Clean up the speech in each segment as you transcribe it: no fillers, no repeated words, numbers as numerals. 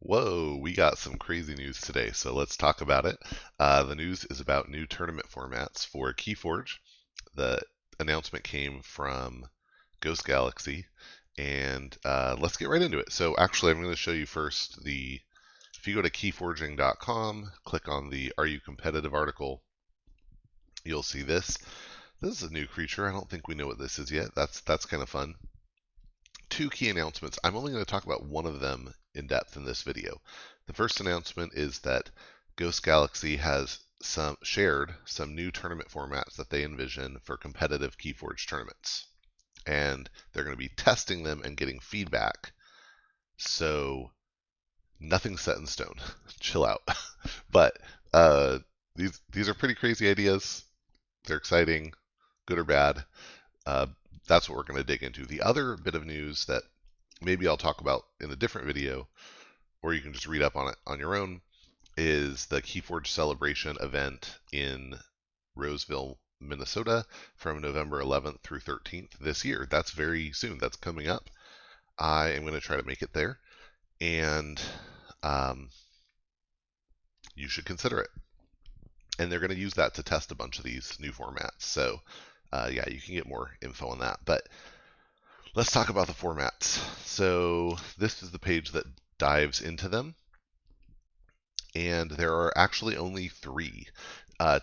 Whoa, we got some crazy news today, so let's talk about it. The news is about new tournament formats for Keyforge. The announcement came from Ghost Galaxy, and let's get right into it. So actually, I'm going to show you first if you go to keyforging.com, click on the Are You Competitive article, you'll see this. This is a new creature. I don't think we know what this is yet. That's kind of fun. Two key announcements. I'm only going to talk about one of them in depth in this video. The first announcement is that Ghost Galaxy has shared some new tournament formats that they envision for competitive Keyforge tournaments. And they're going to be testing them and getting feedback. So nothing's set in stone. Chill out. But these are pretty crazy ideas. They're exciting, good or bad. That's what we're going to dig into. The other bit of news that maybe I'll talk about in a different video, or you can just read up on it on your own, is the Keyforge Celebration event in Roseville, Minnesota from November 11th through 13th this year. That's very soon. That's coming up. I am going to try to make it there, and you should consider it. And they're going to use that to test a bunch of these new formats. So yeah, you can get more info on that. But let's talk about the formats. So this is the page that dives into them. And there are actually only three.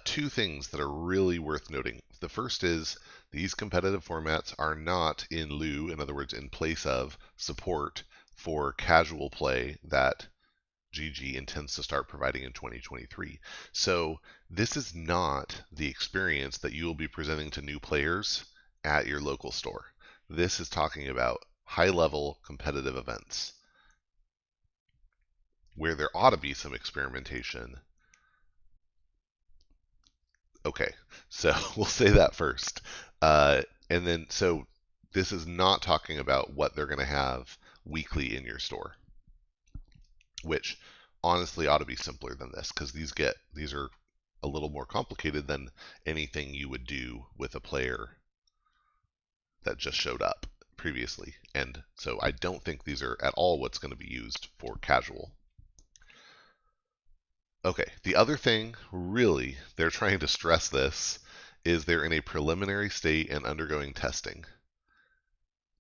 Two things that are really worth noting. The first is these competitive formats are not in lieu, in other words, in place of support for casual play that GG intends to start providing in 2023. So this is not the experience that you will be presenting to new players at your local store. This is talking about high-level competitive events where there ought to be some experimentation. Okay, so we'll say that first. And then, so this is not talking about what they're going to have weekly in your store, which honestly ought to be simpler than this, because these are a little more complicated than anything you would do with a player that just showed up previously. And so I don't think these are at all what's going to be used for casual. Okay, the other thing, really, they're trying to stress this, is they're in a preliminary state and undergoing testing.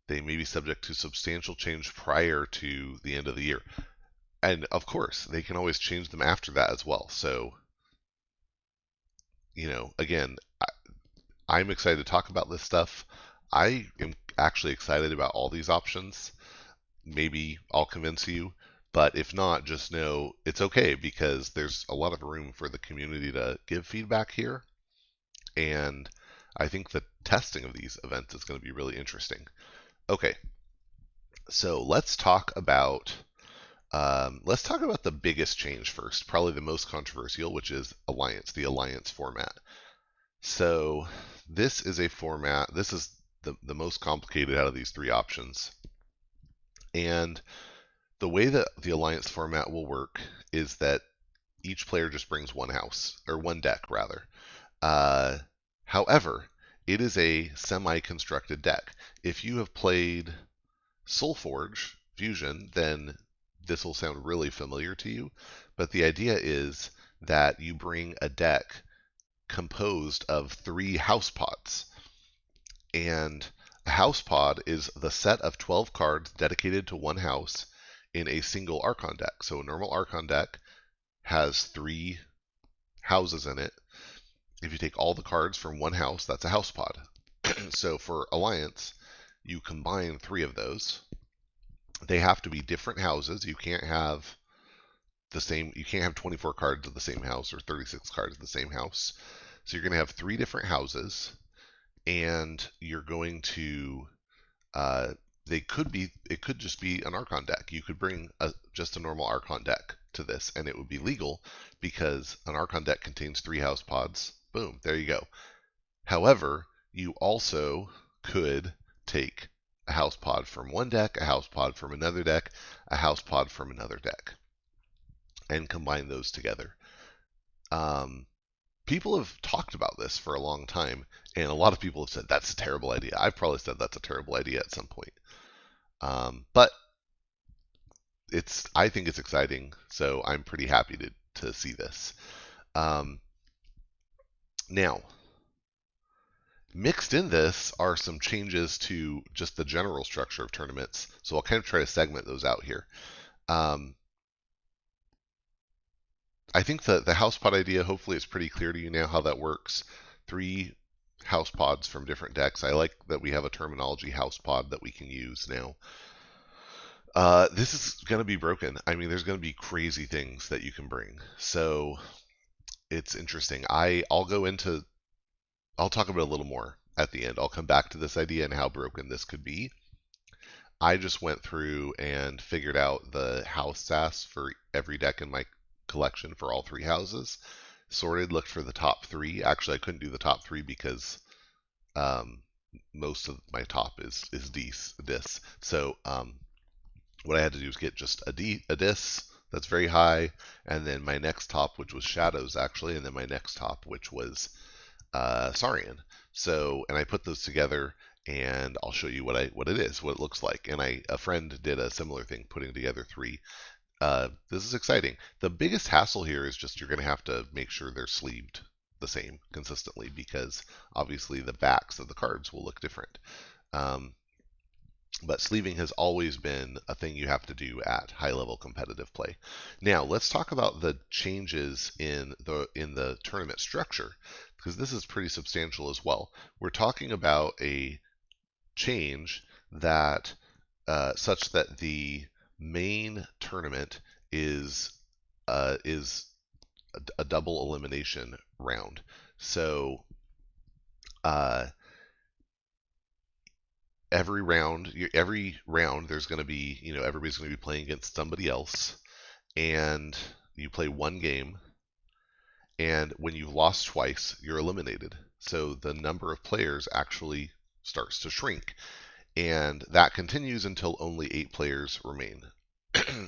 They may be subject to substantial change prior to the end of the year. And of course, they can always change them after that as well. So, again, I'm excited to talk about this stuff. I am actually excited about all these options. Maybe I'll convince you, but if not, just know it's okay, because there's a lot of room for the community to give feedback here. And I think the testing of these events is going to be really interesting. Okay, so let's talk about the biggest change first, probably the most controversial, which is Alliance, the Alliance format. So this is a format, this is the most complicated out of these three options. And the way that the Alliance format will work is that each player just brings one house, or one deck rather. However, it is a semi-constructed deck. If you have played Soulforge Fusion, then this will sound really familiar to you. But the idea is that you bring a deck composed of 3 house pods. And a house pod is the set of 12 cards dedicated to one house in a single Archon deck. So a normal Archon deck has 3 houses in it. If you take all the cards from one house, that's a house pod. So for Alliance, you combine 3 of those. They have to be different houses. You can't have 24 cards of the same house or 36 cards of the same house. So you're going to have 3 different houses, and you're going to it could just be an Archon deck. You could bring just a normal Archon deck to this, and it would be legal because an Archon deck contains 3 house pods. Boom, there you go. However, you also could take a house pod from one deck, a house pod from another deck, a house pod from another deck, and combine those together. People have talked about this for a long time, and a lot of people have said that's a terrible idea. I've probably said that's a terrible idea at some point. But I think it's exciting, so I'm pretty happy to see this. Um, Now, mixed in this are some changes to just the general structure of tournaments. So I'll kind of try to segment those out here. Um, I think the house pod idea, hopefully, is pretty clear to you now how that works. 3 house pods from different decks. I like that we have a terminology house pod that we can use now. This is going to be broken. I mean, there's going to be crazy things that you can bring. So it's interesting. I'll go into, I'll talk about it a little more at the end. I'll come back to this idea and how broken this could be. I just went through and figured out the house SAS for every deck in my collection for all 3 houses. Sorted, looked for the top 3. Actually, I couldn't do the top 3 because most of my top is dis. So what I had to do was get just a dis that's very high, and then my next top, which was Shadows actually, and then my next top, which was Saurian. So, and I put those together, and I'll show you what it is, what it looks like. And a friend did a similar thing, putting together 3. This is exciting. The biggest hassle here is just you're going to have to make sure they're sleeved the same consistently, because obviously the backs of the cards will look different. But sleeving has always been a thing you have to do at high level competitive play. Now let's talk about the changes in the tournament structure, because this is pretty substantial as well. We're talking about a change that such that the main tournament is a double elimination round. So every round there's going to be, everybody's going to be playing against somebody else, and you play one game, and when you've lost twice, you're eliminated. So the number of players actually starts to shrink, and that continues until only 8 players remain.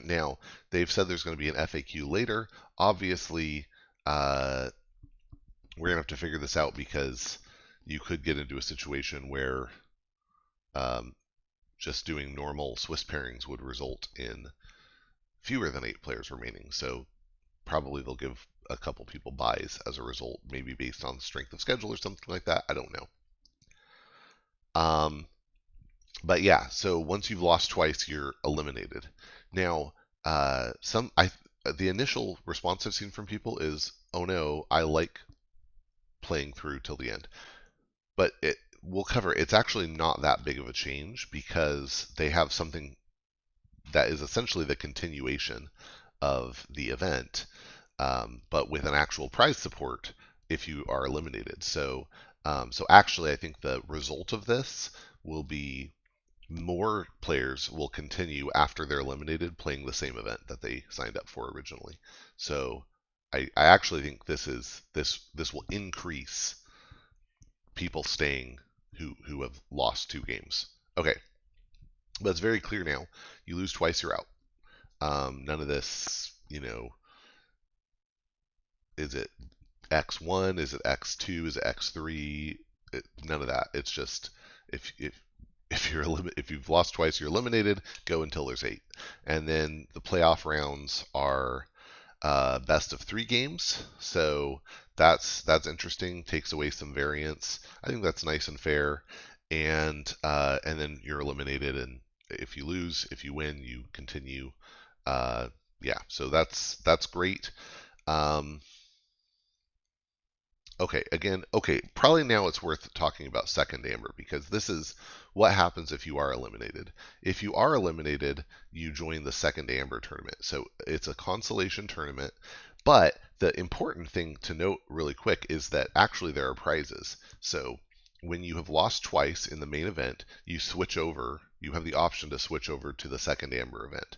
Now, they've said there's going to be an FAQ later. Obviously, we're going to have to figure this out, because you could get into a situation where just doing normal Swiss pairings would result in fewer than 8 players remaining. So probably they'll give a couple people buys as a result, maybe based on the strength of schedule or something like that. I don't know. But yeah, so once you've lost twice, you're eliminated. Now, the initial response I've seen from people is, "Oh no, I like playing through till the end." But we'll cover, it's actually not that big of a change, because they have something that is essentially the continuation of the event, but with an actual prize support if you are eliminated. So actually, I think the result of this will be more players will continue after they're eliminated playing the same event that they signed up for originally. So I actually think this will increase people staying who have lost 2 games. Okay, but it's very clear now. You lose twice, you're out. None of this, is it X1? Is it X2? Is it X3? None of that. It's just if you've lost twice, you're eliminated. Go until there's 8, and then the playoff rounds are best of 3 games. So that's interesting. Takes away some variance. I think that's nice and fair. And then you're eliminated, and if you lose, if you win, you continue. Yeah, so that's great. Okay, probably now it's worth talking about Second Amber, because this is what happens if you are eliminated. If you are eliminated, you join the Second Amber tournament. So it's a consolation tournament, but the important thing to note really quick is that actually there are prizes. So when you have lost twice in the main event, you have the option to switch over to the Second Amber event.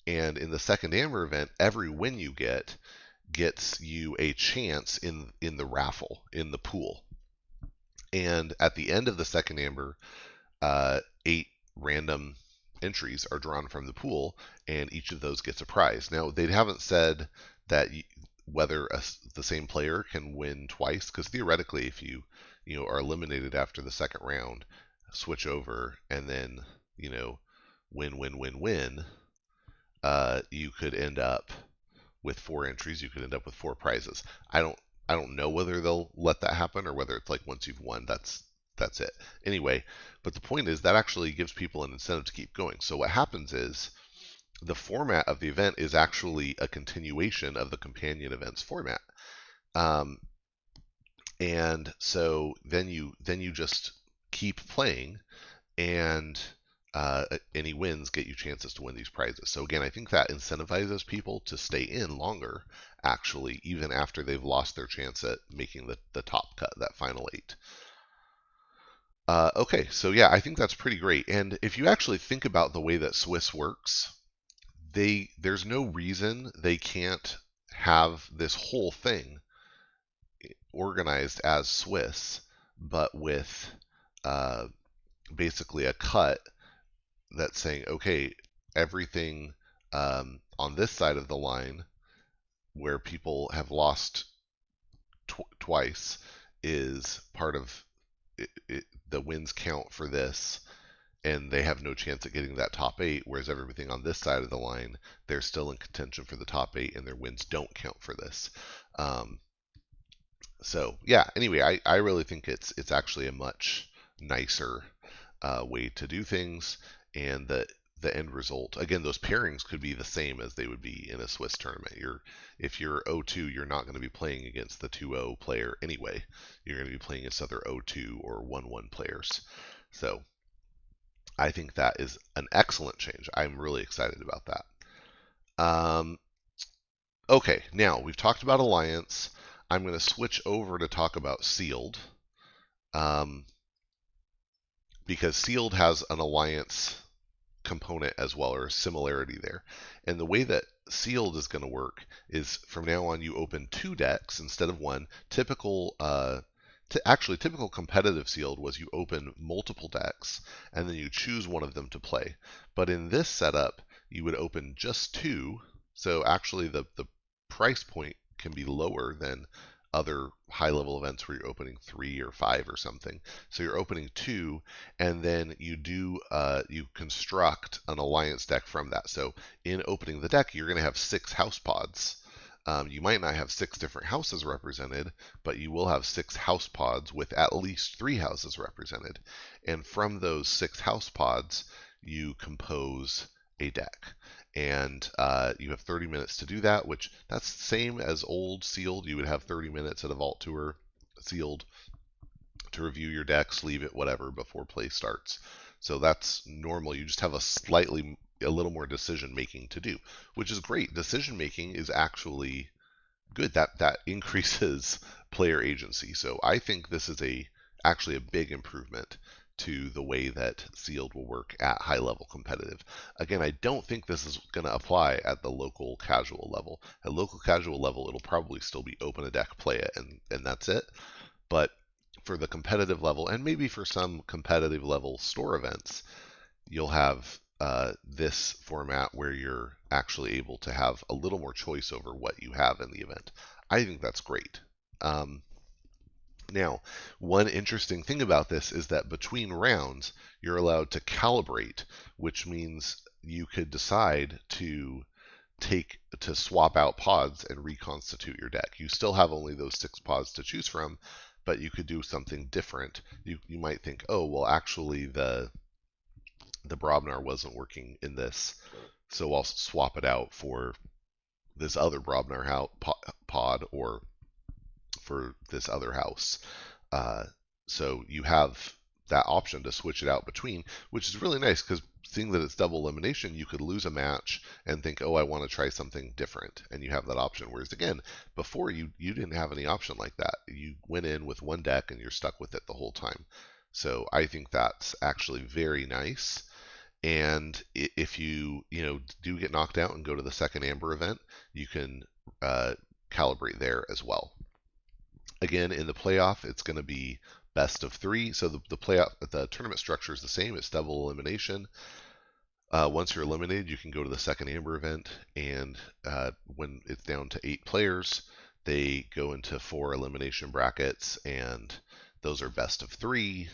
And in the Second Amber event, every win you gets you a chance in the raffle, in the pool. And at the end of the Second Amber, 8 random entries are drawn from the pool, and each of those gets a prize. Now, they haven't said that whether the same player can win twice, because theoretically, if you are eliminated after the second round, switch over, and then win, you could end up with 4 entries. You could end up with 4 prizes. I don't know whether they'll let that happen or whether it's like once you've won, that's it. Anyway, but the point is that actually gives people an incentive to keep going. So what happens is the format of the event is actually a continuation of the companion events format. And so then you just keep playing, and any wins get you chances to win these prizes. So again, I think that incentivizes people to stay in longer, actually, even after they've lost their chance at making the top cut, that final 8. Okay, so yeah, I think that's pretty great. And if you actually think about the way that Swiss works, there's no reason they can't have this whole thing organized as Swiss, but with basically a cut that's saying, okay, everything on this side of the line where people have lost twice is part of the wins count for this, and they have no chance at getting that top 8, whereas everything on this side of the line, they're still in contention for the top 8, and their wins don't count for this. So yeah, anyway, I really think it's actually a much nicer way to do things, and the end result, again, those pairings could be the same as they would be in a Swiss tournament. If you're 0-2, you're not going to be playing against the 2-0 player anyway. You're going to be playing against other 0-2 or 1-1 players. So I think that is an excellent change. I'm really excited about that. Okay, now we've talked about Alliance. I'm going to switch over to talk about Sealed, because Sealed has an Alliance component as well, or a similarity there. And the way that Sealed is going to work is from now on you open 2 decks instead of 1. Typical competitive Sealed was you open multiple decks and then you choose one of them to play. But in this setup, you would open just 2. So actually the price point can be lower than other high-level events where you're opening 3 or 5 or something. So you're opening 2, and then you construct an Alliance deck from that. So in opening the deck, you're going to have 6 house pods. You might not have 6 different houses represented, but you will have 6 house pods with at least 3 houses represented. And from those 6 house pods, you compose a deck. And you have 30 minutes to do that, which that's the same as old Sealed. You would have 30 minutes at a Vault Tour Sealed to review your decks, leave it, whatever, before play starts. So that's normal. You just have a little more decision making to do, which is great. Decision making is actually good. That increases player agency. So I think this is actually a big improvement to the way that Sealed will work at high level competitive. Again, I don't think this is going to apply at the local casual level. At local casual level, it'll probably still be open a deck, play it, and that's it. But for the competitive level, and maybe for some competitive level store events, you'll have this format where you're actually able to have a little more choice over what you have in the event. I think that's great. Now, one interesting thing about this is that between rounds, you're allowed to calibrate, which means you could decide to swap out pods and reconstitute your deck. You still have only those 6 pods to choose from, but you could do something different. You might think, oh, well, actually the Brobnar wasn't working in this, so I'll swap it out for this other Brobnar pod or for this other house. So you have that option to switch it out between, which is really nice because seeing that it's double elimination, you could lose a match and think, oh, I want to try something different, and you have that option. Whereas again, before you didn't have any option like that. You went in with one deck and you're stuck with it the whole time. So I think that's actually very nice. And if you do get knocked out and go to the second Amber event, you can calibrate there as well. Again, in the playoff, it's going to be best of 3. So the tournament structure is the same. It's double elimination. Once you're eliminated, you can go to the second Amber event, and when it's down to 8 players, they go into 4 elimination brackets, and those are best of 3,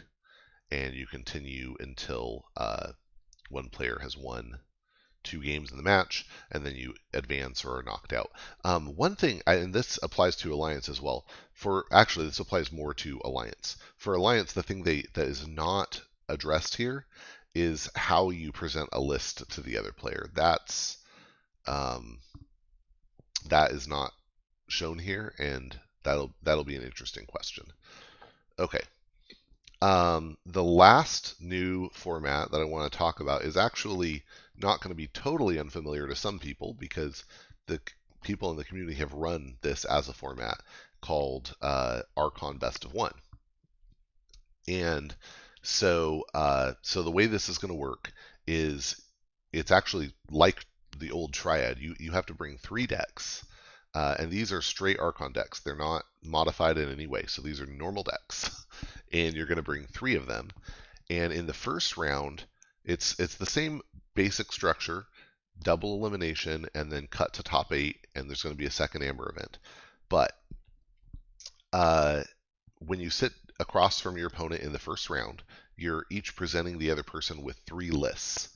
and you continue until one player has won 2 games in the match, and then you advance or are knocked out. One thing, and this applies to Alliance as well. Actually, this applies more to Alliance. For Alliance, the thing that is not addressed here is how you present a list to the other player. That is not shown here, and that'll be an interesting question. Okay. The last new format that I want to talk about is actually not going to be totally unfamiliar to some people, because the people in the community have run this as a format called Archon Best of One. And so the way this is going to work is it's actually like the old Triad. You have to bring 3 decks. And these are straight Archon decks. They're not modified in any way. So these are normal decks. And you're going to bring 3 of them. And in the first round, it's the same basic structure, double elimination, and then cut to top 8, and there's going to be a second Amber event. But when you sit across from your opponent in the first round, you're each presenting the other person with 3 lists.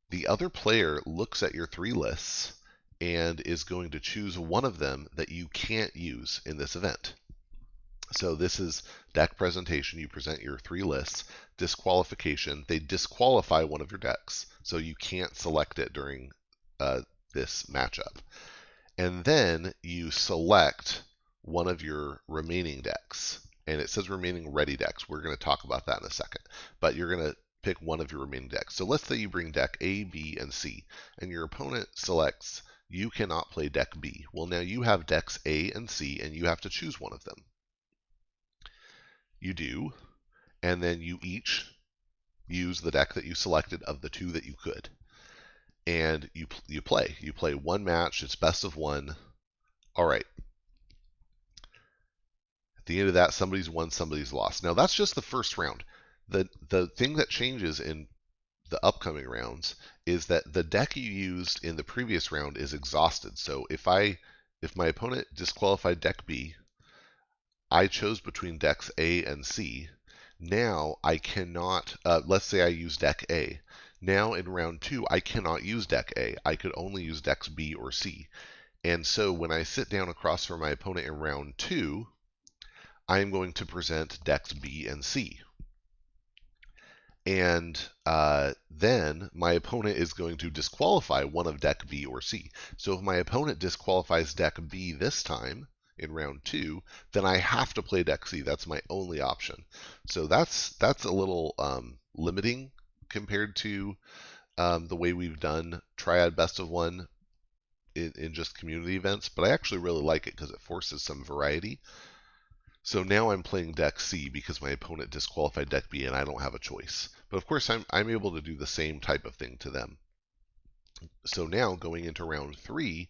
The other player looks at your 3 lists and is going to choose one of them that you can't use in this event. So this is deck presentation. You present your 3 lists. Disqualification, they disqualify one of your decks, so you can't select it during this matchup. And then you select one of your remaining decks. And it says remaining ready decks. We're going to talk about that in a second. But you're going to pick one of your remaining decks. So let's say you bring deck A, B, and C, and your opponent selects you cannot play deck B. Well, now you have decks A and C, and you have to choose one of them. You do, and then you each use the deck that you selected of the 2 that you could. And you play. You play 1 match. It's best of 1. All right. At the end of that, somebody's won, somebody's lost. Now, that's just the first round. The thing that changes in the upcoming rounds is that the deck you used in the previous round is exhausted. So if my opponent disqualified deck B, I chose between decks A and C. Now I cannot, let's say I use deck A. Now in round 2, I cannot use deck A. I could only use decks B or C. And so when I sit down across from my opponent in round 2, I'm going to present decks B and C. And then my opponent is going to disqualify one of deck B or C. So if my opponent disqualifies deck B this time, in round 2, then I have to play deck C. That's my only option. So that's a little limiting compared to the way we've done Triad Best of One in just community events, but I actually really like it because it forces some variety. So now I'm playing deck C because my opponent disqualified deck B and I don't have a choice. But of course I'm able to do the same type of thing to them. So now going into round 3,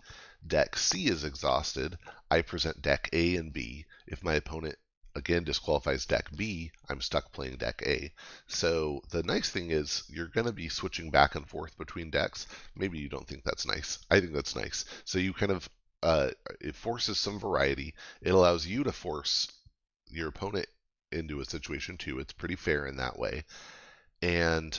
deck C is exhausted. I present deck A and B. If my opponent again disqualifies deck B, I'm stuck playing deck A. So the nice thing is you're going to be switching back and forth between decks. Maybe you don't think that's nice. I think that's nice. So you kind of, it forces some variety. It allows you to force your opponent into a situation too. It's pretty fair in that way. And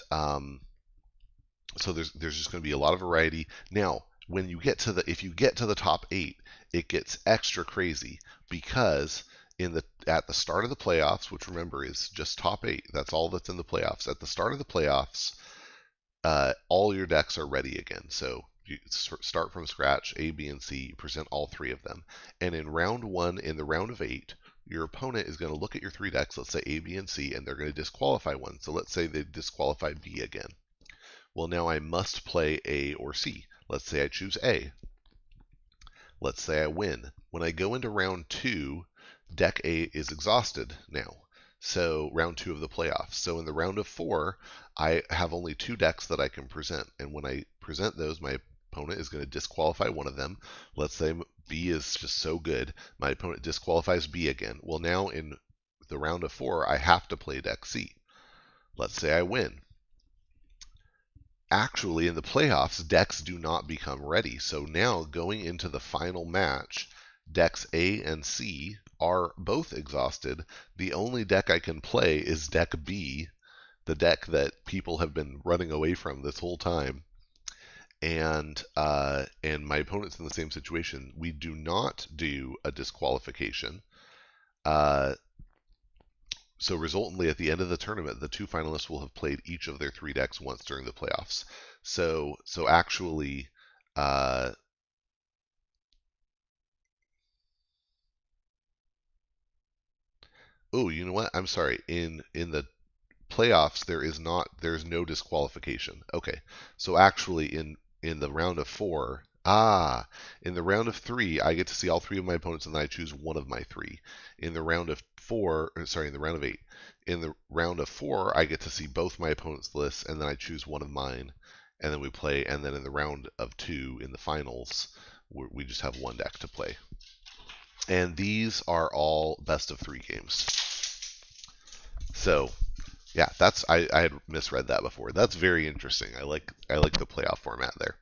so there's just going to be a lot of variety. Now, when you get to if you get to the top 8, it gets extra crazy because at the start of the playoffs, which remember is just top 8, that's all that's in the playoffs. At the start of the playoffs, all your decks are ready again. So you start from scratch, A, B, and C. You present all 3 of them. And in round 1, in the round of 8, your opponent is going to look at your 3 decks, let's say A, B, and C, and they're going to disqualify one. So let's say they disqualify B again. Well, now I must play A or C. Let's say I choose A. Let's say I win. When I go into round 2, deck A is exhausted now. So round 2 of the playoffs. So in the round of 4, I have only 2 decks that I can present. And when I present those, my opponent is going to disqualify one of them. Let's say B is just so good. My opponent disqualifies B again. Well, now in the round of 4, I have to play deck C. Let's say I win. Actually, in the playoffs, decks do not become ready. So now going into the final match, decks A and C are both exhausted. The only deck I can play is deck B, the deck that people have been running away from this whole time. and my opponent's in the same situation. We do not do a disqualification. Uh, so resultantly, at the end of the tournament, the two finalists will have played each of their three decks once during the playoffs. So actually, uh, oh, you know what? I'm sorry. In the playoffs, there's no disqualification. Okay, so actually, in the round of four, in the round of three, I get to see all three of my opponents, and then I choose one of my three. In the round of four, sorry, in the round of eight, in the round of four, I get to see both my opponents' lists, and then I choose one of mine, and then we play. And then in the round of two, in the finals, we just have one deck to play. And these are all best of three games. So yeah, I had misread that before. That's very interesting. I like the playoff format there.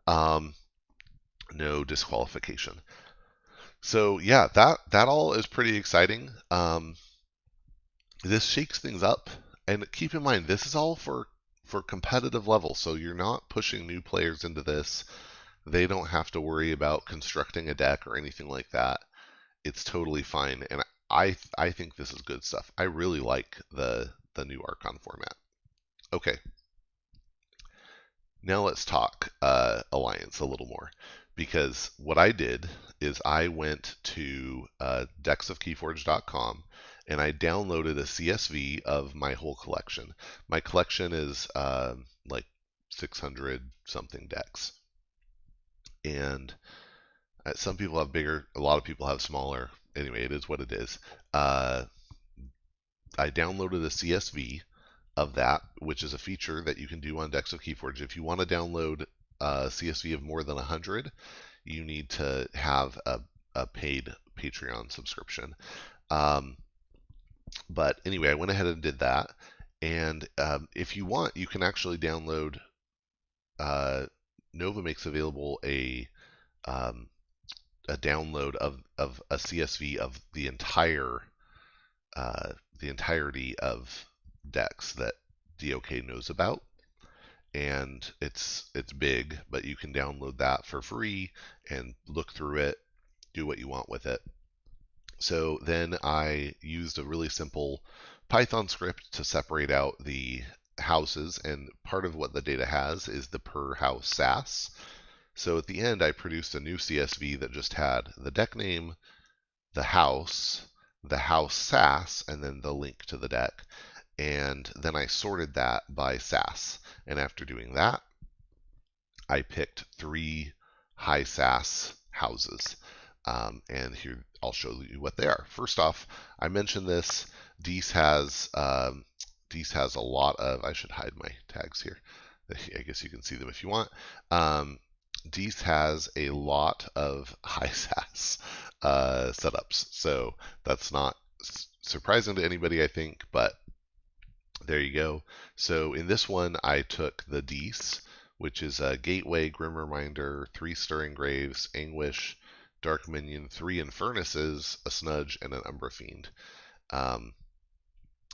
Um, no disqualification. So yeah, that all is pretty exciting. This shakes things up, and keep in mind this is all for competitive level. So you're not pushing new players into this. They don't have to worry about constructing a deck or anything like that. It's totally fine, and I think this is good stuff. I really like the new Archon format. Okay, now let's talk Alliance a little more, because what I did is I went to dexofkeyforge.com and I downloaded a CSV of my whole collection. My collection is like 600 something decks, and some people have bigger, a lot of people have smaller. Anyway, it is what it is. I downloaded a CSV of that, which is a feature that you can do on Dex of Keyforge. If you want to download a CSV of more than 100, you need to have a paid Patreon subscription. But anyway, I went ahead and did that. And if you want, you can actually download. Nova makes available a download of a CSV of the entirety of decks that DOK knows about, and it's big, but you can download that for free and look through it, do what you want with it. So then I used a really simple Python script to separate out the houses, and part of what the data has is the per house SAS. So at the end, I produced a new CSV that just had the deck name, the house SAS, and then the link to the deck. And then I sorted that by SAS. And after doing that, I picked 3 high SAS houses. And here I'll show you what they are. First off, I mentioned this. Dees has a lot of. I should hide my tags here. I guess you can see them if you want. Dees has a lot of high SAS setups, so that's not surprising to anybody, I think, but there you go. So in this one, I took the Dees, which is a Gateway, Grim Reminder, 3 Stirring Graves, Anguish, Dark Minion, 3 Infurnaces, a Snudge, and an Umbra Fiend.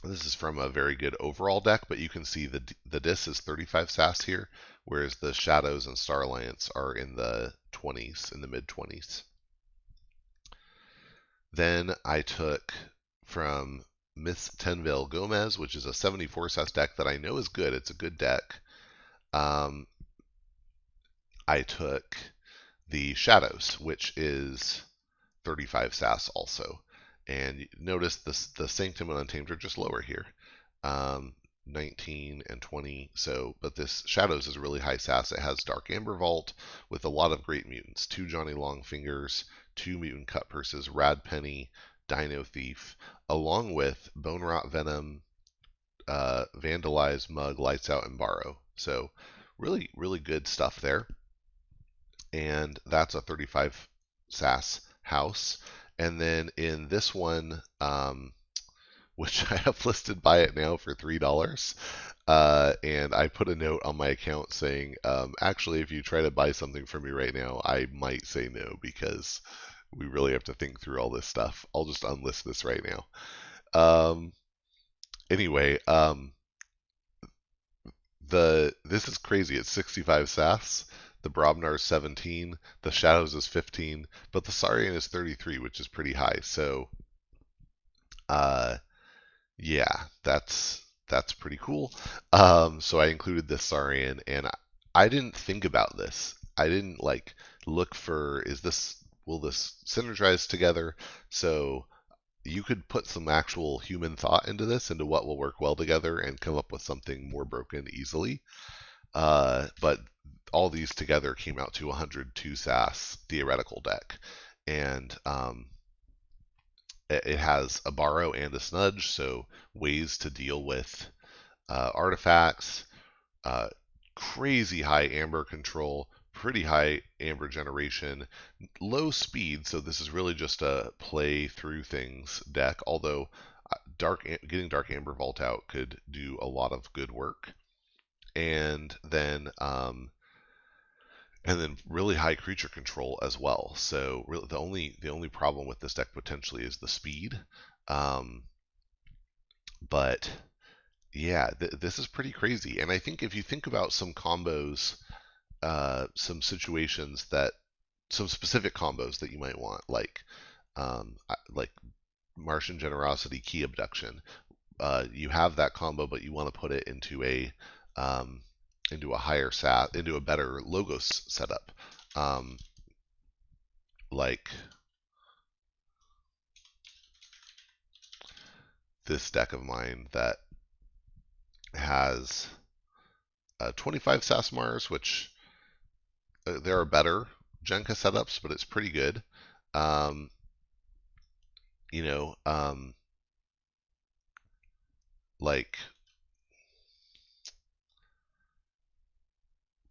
This is from a very good overall deck, but you can see the Dis is 35 SAS here, whereas the Shadows and Star Alliance are in the 20s, in the mid 20s. Then I took from Miss Tenville Gomez, which is a 74 SAS deck that I know is good. It's a good deck. I took the Shadows, which is 35 SAS also. And notice the Sanctum and Untamed are just lower here. 19 and 20. So, but this Shadows is really high SAS. It has Dark Amber Vault with a lot of great mutants. 2 Johnny Longfingers, 2 Mutant Cut Purses, Rad Penny, Dino Thief, along with Bone Rot Venom, Vandalize, Mug, Lights Out, and Borrow. So really, really good stuff there. And that's a 35 SAS house. And then in this one, which I have listed buy it now for $3, and I put a note on my account saying, actually, if you try to buy something from me right now, I might say no because we really have to think through all this stuff. I'll just unlist this right now. Anyway, this is crazy. It's 65 SAS. The Brobnar is 17. The Shadows is 15, but the Saurian is 33, which is pretty high. So, uh, yeah, that's pretty cool. So I included this Saurian, and I didn't think about this. I didn't like look for will this synergize together? So you could put some actual human thought into this, into what will work well together, and come up with something more broken easily. But all these together came out to 102 SAS theoretical deck, and it has a borrow and a snudge, so ways to deal with artifacts, uh, crazy high amber control, pretty high amber generation, low speed, so this is really just a play through things deck, although getting Dark Amber Vault out could do a lot of good work. And then really high creature control as well. So really the only problem with this deck potentially is the speed. Um, but yeah, this is pretty crazy. And I think if you think about some combos, some situations that some specific combos that you might want, like Martian Generosity, Key Abduction. You have that combo, but you want to put it um, into a higher sat, into a better Logos setup, um, like this deck of mine that has 25 Sasmars, which there are better Genka setups, but it's pretty good. Um, you know, like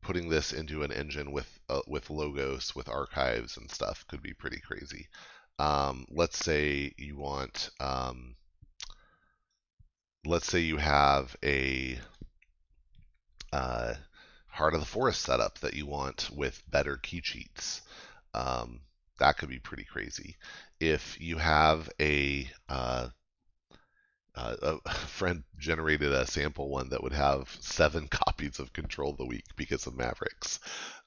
putting this into an engine with Logos, with archives and stuff could be pretty crazy. Let's say you want, let's say you have a uh, Heart of the Forest setup that you want with better key cheats. That could be pretty crazy. If you have a friend generated a sample one that would have 7 copies of Control of the Week because of Mavericks.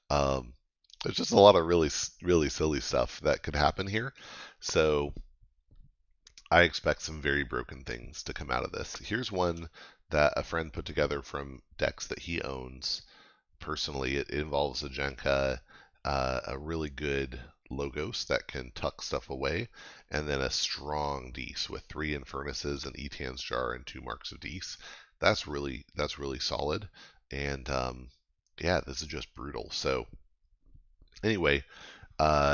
Um, there's just a lot of really silly stuff that could happen here. So I expect some very broken things to come out of this. Here's one that a friend put together from decks that he owns personally. It involves a Genka, a really good Logos that can tuck stuff away, and then a strong Dees with 3 Infernuses, an Etan's Jar, and 2 Marks of Dees. That's really solid. And yeah, this is just brutal. So anyway,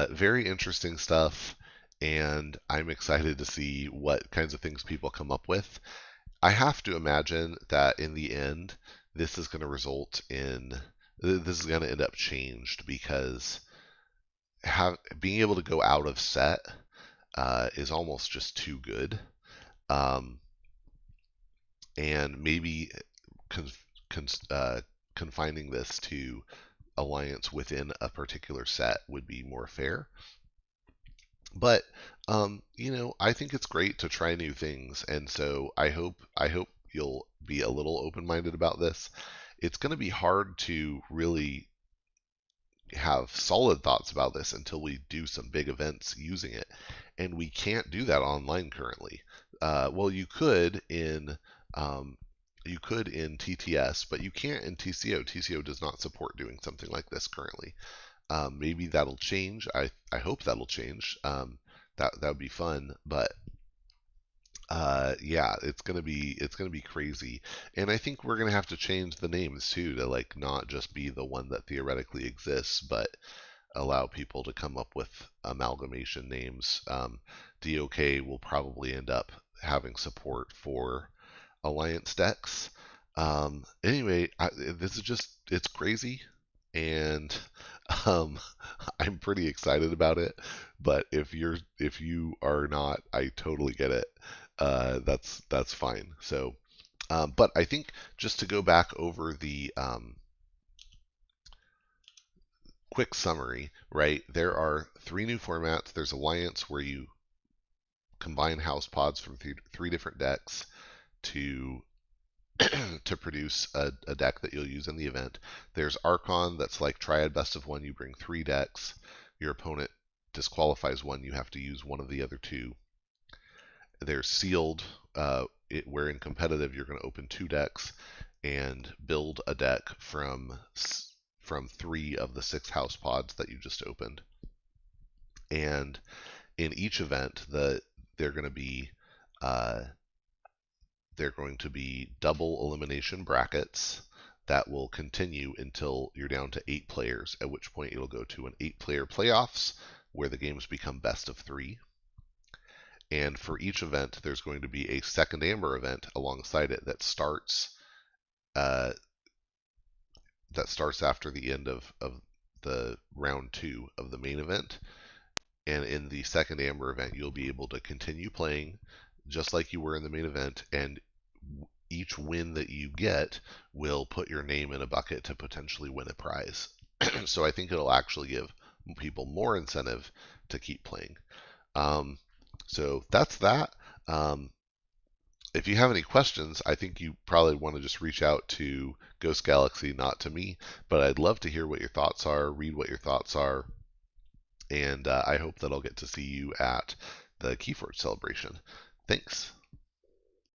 very interesting stuff, and I'm excited to see what kinds of things people come up with. I have to imagine that in the end, this is going to result in this is going to end up changed because being able to go out of set is almost just too good, um, and maybe con- con- uh, confining this to alliance within a particular set would be more fair. But I think it's great to try new things, and so I hope you'll be a little open-minded about this. It's going to be hard to really have solid thoughts about this until we do some big events using it, and we can't do that online currently. Well, um, you could in TTS, but you can't in TCO. TCO does not support doing something like this currently. Maybe that'll change. I hope that'll change. That would be fun, but yeah, it's gonna be crazy, and I think we're gonna have to change the names too to like not just be the one that theoretically exists, but allow people to come up with amalgamation names. DOK will probably end up having support for alliance decks. Anyway, this is just it's crazy, and um, I'm pretty excited about it. But if you are not, I totally get it. That's fine. So, but I think just to go back over the quick summary, right? There are 3 new formats. There's Alliance, where you combine house pods from 3 different decks to to produce a deck that you'll use in the event. There's Archon, that's like Triad Best of 1. You bring 3 decks. Your opponent disqualifies 1. You have to use one of the other 2. There's Sealed, where in competitive you're going to open 2 decks and build a deck from 3 of the 6 house pods that you just opened. And in each event, they're going to be double elimination brackets that will continue until you're down to 8 players, at which point it'll go to an 8-player playoffs where the games become best of 3. And for each event, there's going to be a second Amber event alongside it that starts after the end of the round 2 of the main event. And in the second Amber event, you'll be able to continue playing just like you were in the main event, and each win that you get will put your name in a bucket to potentially win a prize. So I think it'll actually give people more incentive to keep playing. So that's that. If you have any questions, I think you probably want to just reach out to Ghost Galaxy, not to me, but I'd love to hear what your thoughts are, read what your thoughts are, and I hope that I'll get to see you at the Keyforge celebration. Thanks.